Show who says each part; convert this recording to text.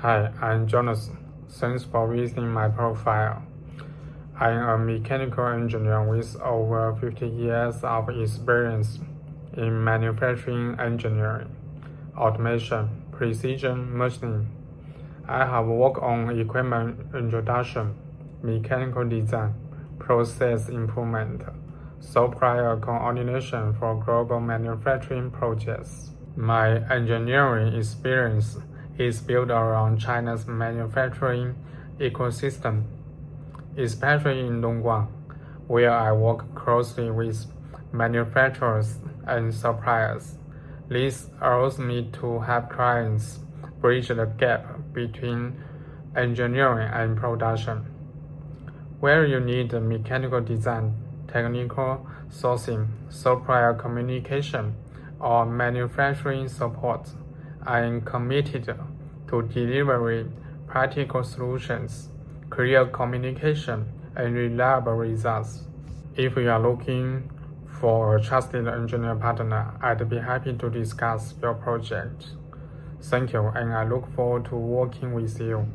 Speaker 1: Hi, I'm Jonas. Thanks for visiting my profile. I'm a mechanical engineer with over 50 years of experience in manufacturing engineering, automation, precision machining. I have worked on equipment introduction, mechanical design, process improvement, supplier coordination for global manufacturing projects. My engineering experience is built around China's manufacturing ecosystem, especially in Dongguan, where I work closely with manufacturers and suppliers. This allows me to help clients bridge the gap between engineering and production. Where you need mechanical design, technical sourcing, supplier communication, or manufacturing support, I am committed to delivering practical solutions, clear communication, and reliable results. If you are looking for a trusted engineer partner, I'd be happy to discuss your project. Thank you, and I look forward to working with you.